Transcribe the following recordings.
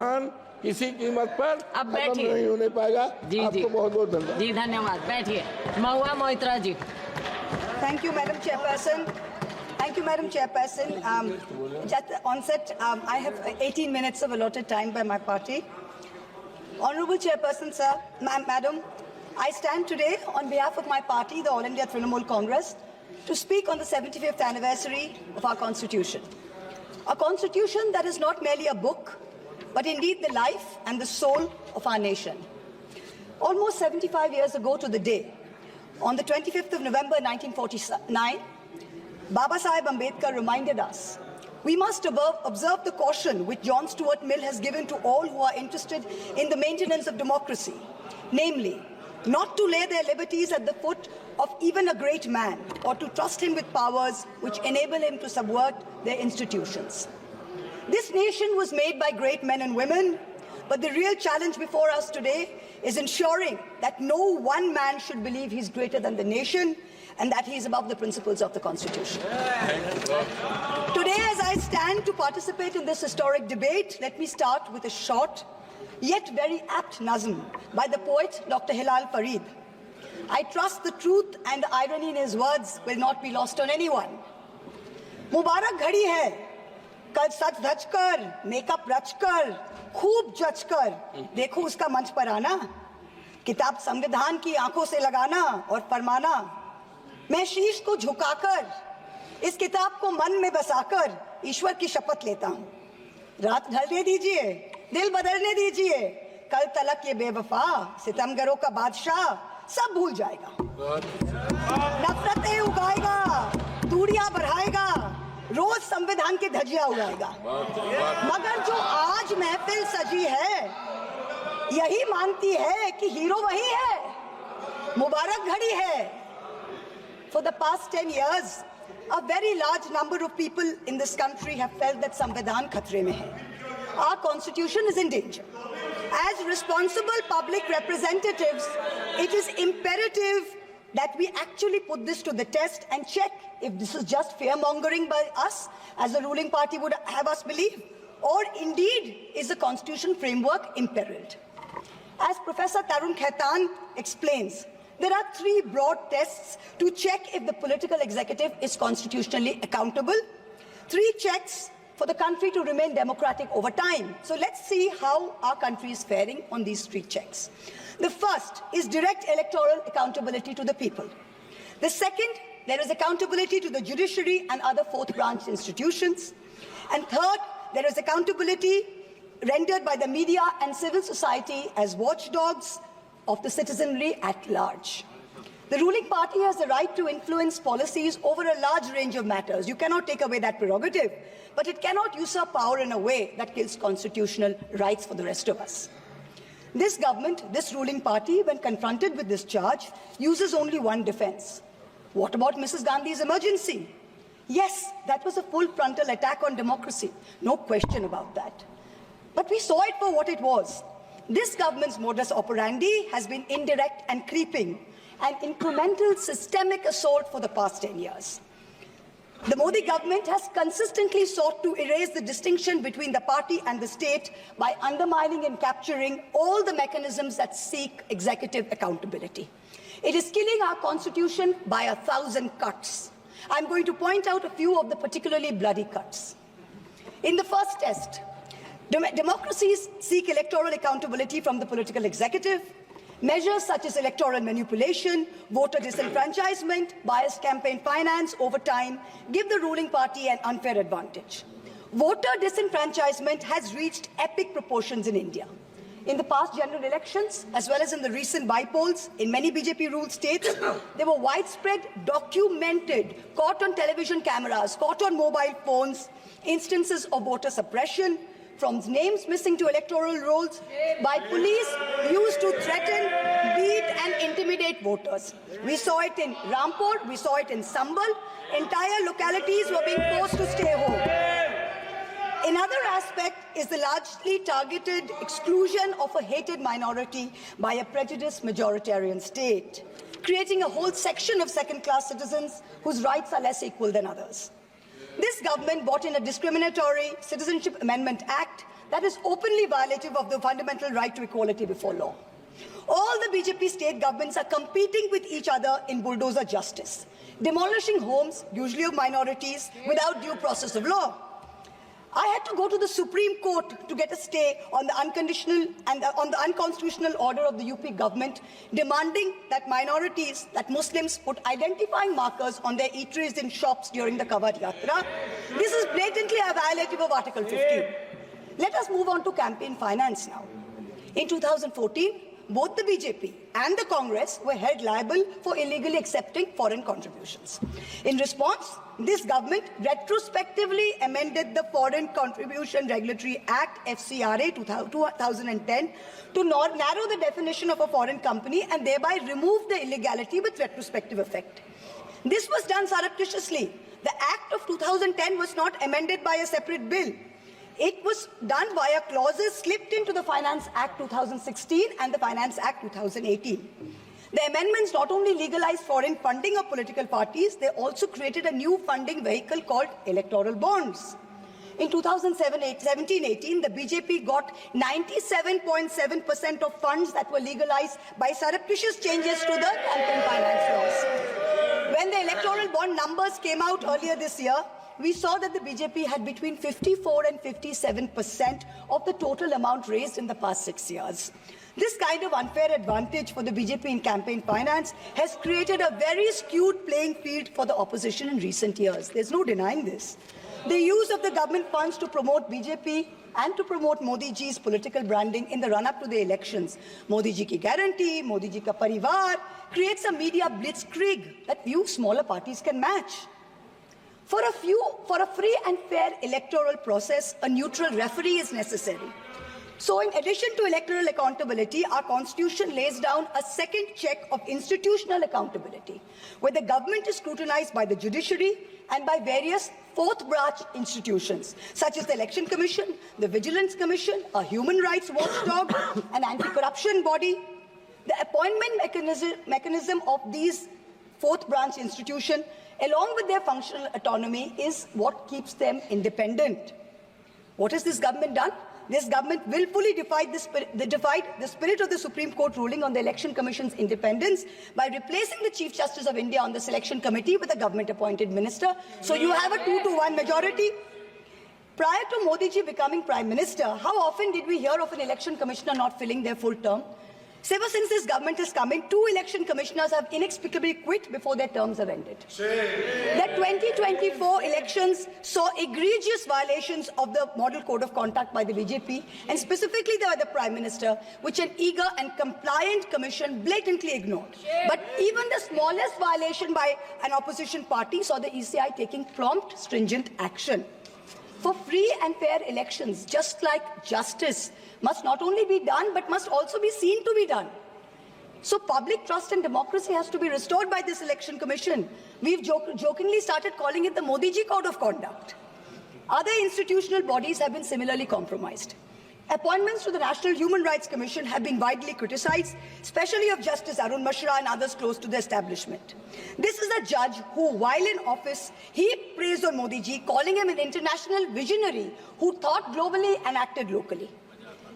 किसी कीमत पर अब खत्म बैठिए। नहीं होने पाएगा। जी जी आपको बहुत बहुत धन्यवाद। जी धन्यवाद। बैठिए। महुआ मोहित्रा जी। Thank you, Madam Chairperson. Thank you, Madam Chairperson. Just at the onset, I have 18 minutes of allotted time by my party. Honorable Chairperson, sir, Madam, I stand today on behalf of my party, the All India Trinamool Congress, to speak on the 75th anniversary of our Constitution. A Constitution that is not merely a book, but indeed the life and the soul of our nation. Almost 75 years ago to the day, on the 25th of November 1949, Baba Saheb Ambedkar reminded us we must observe the caution which John Stuart Mill has given to all who are interested in the maintenance of democracy, namely, not to lay their liberties at the foot of even a great man or to trust him with powers which enable him to subvert their institutions. This nation was made by great men and women, but the real challenge before us today is ensuring that no one man should believe he's greater than the nation and that he is above the principles of the Constitution. Today, as I stand to participate in this historic debate, let me start with a short, yet very apt nazm by the poet Dr. Hilal Farid. I trust the truth and the irony in his words will not be lost on anyone. मुबारक घड़ी है, कल सच धज कर, makeup रच कर, खूब जच कर, देखो उसका मंच पर आना, किताब संविधान की आंखों से लगाना और फरमाना, मैं शीश को झुकाकर, इस किताब को मन में बसाकर ईश्वर की शपथ लेता हूँ। रात ढलने दीजिए, दिल बदलने दीजिए, कल तलक ये बेवफा, सितमगरों का बादशाह सब भूल जाएगा। नफरतें उगाएगा, दूरियां बढ़ाएगा, रोज संविधान की धज्जियां उड़ाएगा। मगर जो आज महफिल सजी है, यही मानती है कि हीरो वही है। मुबारक घड़ी है। For the past 10 years, a very large number of people in this country have felt that Samvidhan khatre mein hai. Our constitution is in danger. As responsible public representatives, it is imperative that we actually put this to the test and check if this is just fear-mongering by us, as the ruling party would have us believe, or indeed is the constitution framework imperiled. As Professor Tarun Khaitan explains, there are three broad tests to check if the political executive is constitutionally accountable. Three checks for the country to remain democratic over time. So let's see how our country is faring on these three checks. The first is direct electoral accountability to the people. The second, there is accountability to the judiciary and other fourth branch institutions. And third, there is accountability rendered by the media and civil society as watchdogs of the citizenry at large. The ruling party has the right to influence policies over a large range of matters. You cannot take away that prerogative, but it cannot usurp power in a way that kills constitutional rights for the rest of us. This government, this ruling party, when confronted with this charge, uses only one defense. What about Mrs. Gandhi's emergency? Yes, that was a full frontal attack on democracy. No question about that. But we saw it for what it was. This government's modus operandi has been indirect and creeping, an incremental systemic assault for the past 10 years. The Modi government has consistently sought to erase the distinction between the party and the state by undermining and capturing all the mechanisms that seek executive accountability. It is killing our constitution by 1,000 cuts. I'm going to point out a few of the particularly bloody cuts. In the first test, democracies seek electoral accountability from the political executive. Measures such as electoral manipulation, voter disenfranchisement, biased campaign finance over time give the ruling party an unfair advantage. Voter disenfranchisement has reached epic proportions in India. In the past general elections, as well as in the recent by-polls in many BJP-ruled states, there were widespread, documented, caught on television cameras, caught on mobile phones, instances of voter suppression, from names missing to electoral rolls, by police used to threaten, beat and intimidate voters. We saw it in Rampur, we saw it in Sambal. Entire localities were being forced to stay home. Another aspect is the largely targeted exclusion of a hated minority by a prejudiced majoritarian state, creating a whole section of second-class citizens whose rights are less equal than others. This government brought in a discriminatory Citizenship Amendment Act that is openly violative of the fundamental right to equality before law. All the BJP state governments are competing with each other in bulldozer justice, demolishing homes, usually of minorities, without due process of law. I had to go to the Supreme Court to get a stay on the unconditional and on the unconstitutional order of the UP government, demanding that minorities, that Muslims, put identifying markers on their eateries in shops during the Kawad Yatra. This is blatantly a violative of Article 15. Let us move on to campaign finance now. In 2014, both the BJP and the Congress were held liable for illegally accepting foreign contributions. In response, this government retrospectively amended the Foreign Contribution Regulatory Act, FCRA 2010, to narrow the definition of a foreign company and thereby remove the illegality with retrospective effect. This was done surreptitiously. The Act of 2010 was not amended by a separate bill. It was done via clauses slipped into the Finance Act 2016 and the Finance Act 2018. The amendments not only legalized foreign funding of political parties, they also created a new funding vehicle called electoral bonds. In 2017-18, the BJP got 97.7% of funds that were legalized by surreptitious changes to the campaign finance laws. When the electoral bond numbers came out earlier this year, we saw that the BJP had between 54 and 57% of the total amount raised in the past 6 years. This kind of unfair advantage for the BJP in campaign finance has created a very skewed playing field for the opposition in recent years. There's no denying this. The use of the government funds to promote BJP and to promote Modi ji's political branding in the run-up to the elections, Modi ji ki guarantee, Modi ji ka parivar, creates a media blitzkrieg that few smaller parties can match. For a free and fair electoral process, a neutral referee is necessary. So in addition to electoral accountability, our constitution lays down a second check of institutional accountability, where the government is scrutinized by the judiciary and by various fourth branch institutions, such as the Election Commission, the Vigilance Commission, a human rights watchdog, an anti-corruption body. The appointment mechanism of these fourth branch institutions, along with their functional autonomy, is what keeps them independent. What has this government done? This government willfully defied the spirit of the Supreme Court ruling on the Election Commission's independence by replacing the Chief Justice of India on the selection committee with a government-appointed minister. So you have a 2-to-1 majority. Prior to Modi ji becoming Prime Minister, how often did we hear of an election commissioner not filling their full term? Ever since this government has come in, 2 election commissioners have inexplicably quit before their terms have ended. The 2024 elections saw egregious violations of the Model Code of Conduct by the BJP, and specifically by the Prime Minister, which an eager and compliant commission blatantly ignored. But even the smallest violation by an opposition party saw the ECI taking prompt, stringent action. For free and fair elections, just like justice must not only be done, but must also be seen to be done. So public trust in democracy has to be restored by this election commission. We've jokingly started calling it the Modi ji Code of Conduct. Other institutional bodies have been similarly compromised. Appointments to the National Human Rights Commission have been widely criticized, especially of Justice Arun Mishra and others close to the establishment. This is a judge who, while in office, he praised on Modi ji, calling him an international visionary who thought globally and acted locally.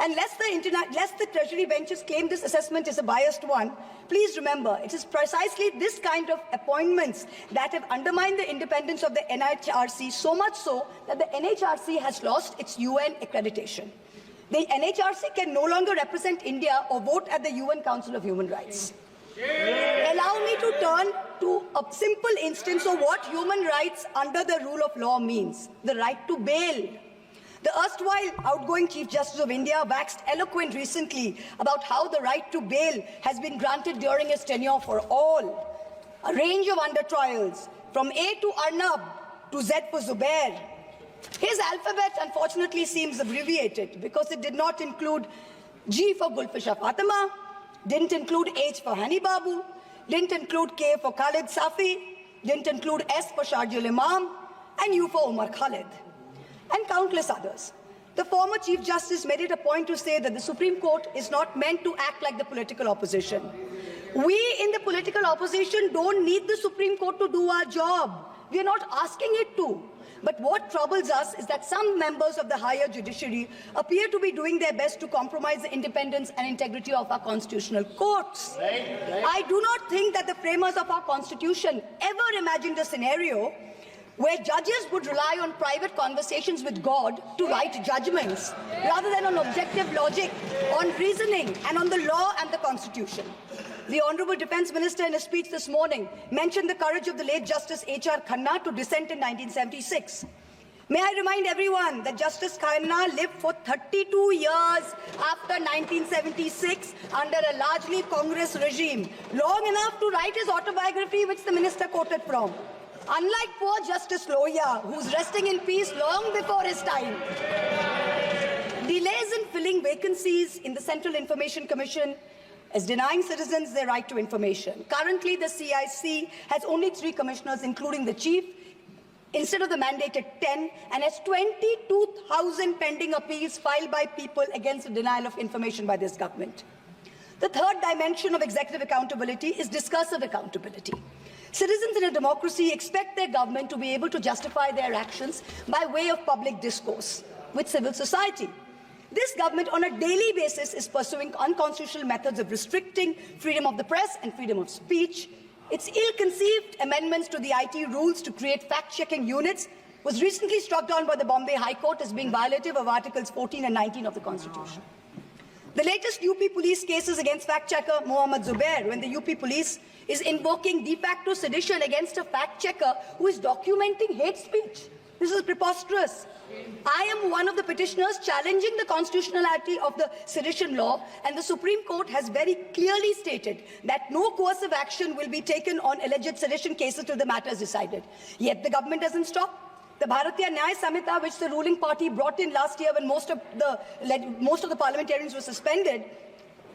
And lest the Treasury benches claim this assessment is a biased one, please remember, it is precisely this kind of appointments that have undermined the independence of the NHRC, so much so that the NHRC has lost its UN accreditation. The NHRC can no longer represent India or vote at the UN Council of Human Rights. Allow me to turn to a simple instance of what human rights under the rule of law means: the right to bail. The erstwhile outgoing Chief Justice of India waxed eloquent recently about how the right to bail has been granted during his tenure for all. A range of under-trials, from A to Arnab to Z for Zubair. His alphabet, unfortunately, seems abbreviated because it did not include G for Gulfisha Fatima, didn't include H for Hani Babu, didn't include K for Khalid Safi, didn't include S for Sharjul Imam, and U for Umar Khalid, and countless others. The former Chief Justice made it a point to say that the Supreme Court is not meant to act like the political opposition. We in the political opposition don't need the Supreme Court to do our job. We are not asking it to. But what troubles us is that some members of the higher judiciary appear to be doing their best to compromise the independence and integrity of our constitutional courts. I do not think that the framers of our constitution ever imagined a scenario where judges would rely on private conversations with God to write judgments, rather than on objective logic, on reasoning, and on the law and the Constitution. The Honourable Defence Minister, in a speech this morning, mentioned the courage of the late Justice H.R. Khanna to dissent in 1976. May I remind everyone that Justice Khanna lived for 32 years after 1976 under a largely Congress regime, long enough to write his autobiography, which the minister quoted from. Unlike poor Justice Lohia, who's resting in peace long before his time. Delays in filling vacancies in the Central Information Commission is denying citizens their right to information. Currently, the CIC has only 3 commissioners, including the chief, instead of the mandated 10, and has 22,000 pending appeals filed by people against the denial of information by this government. The third dimension of executive accountability is discursive accountability. Citizens in a democracy expect their government to be able to justify their actions by way of public discourse with civil society. This government on a daily basis is pursuing unconstitutional methods of restricting freedom of the press and freedom of speech. Its ill-conceived amendments to the IT rules to create fact-checking units was recently struck down by the Bombay High Court as being violative of Articles 14 and 19 of the Constitution. The latest UP police cases against fact-checker Mohammad Zubair, when the UP police is invoking de facto sedition against a fact-checker who is documenting hate speech. This is preposterous. I am one of the petitioners challenging the constitutionality of the sedition law, and the Supreme Court has very clearly stated that no coercive action will be taken on alleged sedition cases till the matter is decided. Yet the government doesn't stop. The Bharatiya Nyaya Samhita, which the ruling party brought in last year when most of the parliamentarians were suspended,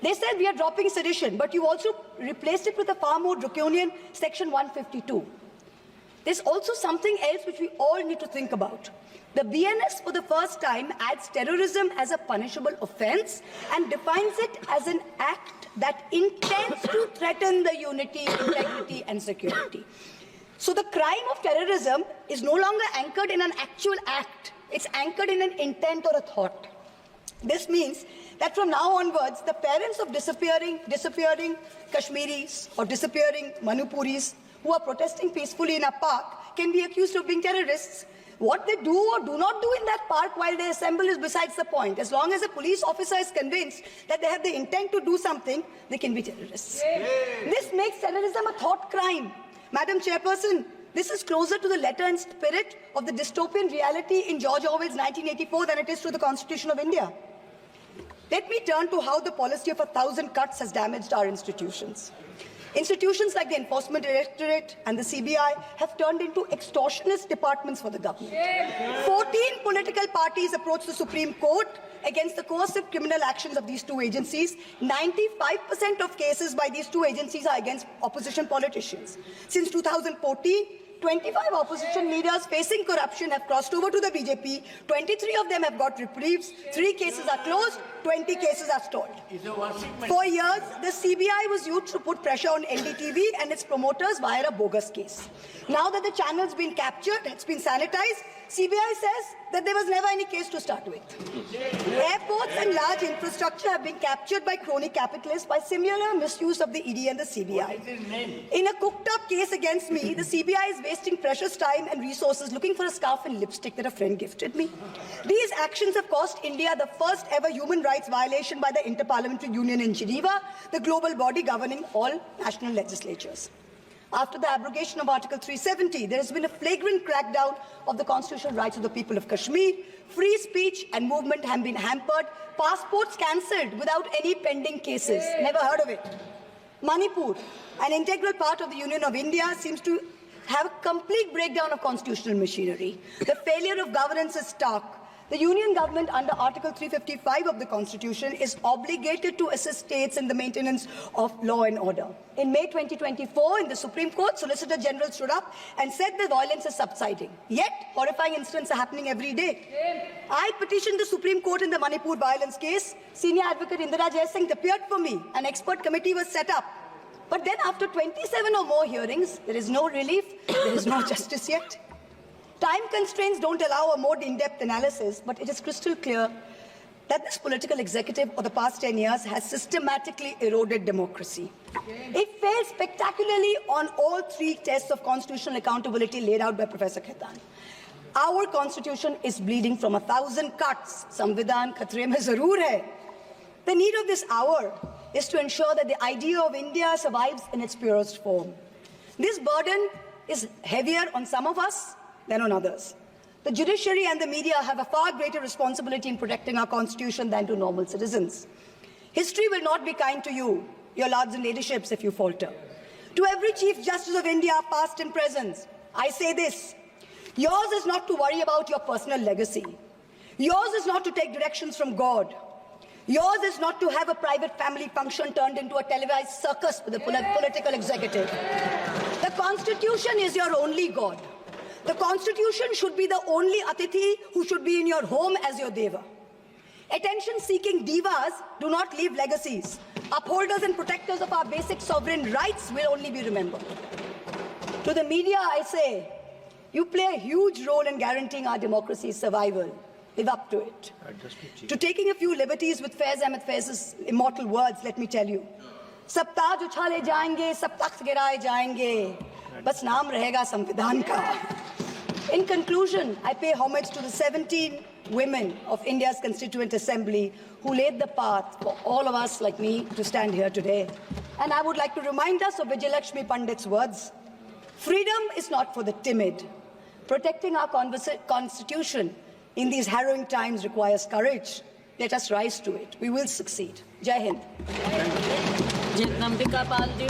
they said we are dropping sedition, but you also replaced it with a far more draconian Section 152. There's also something else which we all need to think about. The BNS for the first time adds terrorism as a punishable offence and defines it as an act that intends to threaten the unity, integrity and security. So the crime of terrorism is no longer anchored in an actual act. It's anchored in an intent or a thought. This means that from now onwards, the parents of disappearing Kashmiris or disappearing Manipuris who are protesting peacefully in a park can be accused of being terrorists. What they do or do not do in that park while they assemble is besides the point. As long as a police officer is convinced that they have the intent to do something, they can be terrorists. This makes terrorism a thought crime. Madam Chairperson, this is closer to the letter and spirit of the dystopian reality in George Orwell's 1984 than it is to the Constitution of India. Let me turn to how the policy of 1,000 cuts has damaged our institutions. Institutions like the Enforcement Directorate and the CBI have turned into extortionist departments for the government. 14 political parties approached the Supreme Court against the coercive criminal actions of these two agencies. 95% of cases by these two agencies are against opposition politicians. Since 2014, 25 opposition leaders facing corruption have crossed over to the BJP. 23 of them have got reprieves. 3 cases are closed. 20 cases are stalled. For years, the CBI was used to put pressure on NDTV and its promoters via a bogus case. Now that the channel's been captured, it's been sanitized, CBI says that there was never any case to start with. Airports and large infrastructure have been captured by crony capitalists by similar misuse of the ED and the CBI. In a cooked-up case against me, the CBI is wasting precious time and resources looking for a scarf and lipstick that a friend gifted me. These actions have cost India the first ever human rights violation by the Interparliamentary Union in Geneva, the global body governing all national legislatures. After the abrogation of Article 370, there has been a flagrant crackdown of the constitutional rights of the people of Kashmir. Free speech and movement have been hampered. Passports cancelled without any pending cases. Never heard of it. Manipur, an integral part of the Union of India, seems to have a complete breakdown of constitutional machinery. The failure of governance is stark. The Union government under Article 355 of the Constitution is obligated to assist states in the maintenance of law and order. In May 2024, in the Supreme Court, Solicitor General stood up and said the violence is subsiding. Yet, horrifying incidents are happening every day. I petitioned the Supreme Court in the Manipur violence case. Senior Advocate Indira Jaisingh appeared for me. An expert committee was set up. But then after 27 or more hearings, there is no relief, there is no justice yet. Time constraints don't allow a more in-depth analysis, but it is crystal clear that this political executive of the past 10 years has systematically eroded democracy. It failed spectacularly on all three tests of constitutional accountability laid out by Professor Khaitan. Our constitution is bleeding from 1,000 cuts. Samvidhan khatre mein zarur hai. The need of this hour is to ensure that the idea of India survives in its purest form. This burden is heavier on some of us than on others. The judiciary and the media have a far greater responsibility in protecting our constitution than do normal citizens. History will not be kind to you, your lords and ladyships, if you falter. To every Chief Justice of India, past and present, I say this: yours is not to worry about your personal legacy. Yours is not to take directions from God. Yours is not to have a private family function turned into a televised circus with a political executive. The Constitution is your only God. The Constitution should be the only Atithi who should be in your home as your Deva. Attention-seeking divas do not leave legacies. Upholders and protectors of our basic sovereign rights will only be remembered. To the media, I say, you play a huge role in guaranteeing our democracy's survival. Live up to it. To taking a few liberties with Faiz Ahmed Faiz's immortal words, let me tell you. सब ताज उछाले जाएंगे, सब तख्त गिराए जाएंगे, बस नाम रहेगा संविधान का. In conclusion, I pay homage to the 17 women of India's Constituent Assembly who laid the path for all of us like me to stand here today. And I would like to remind us of Vijayalakshmi Pandit's words. Freedom is not for the timid. Protecting our constitution in these harrowing times requires courage. Let us rise to it. We will succeed. Jai Hind. Jitnam Bika Pal ji.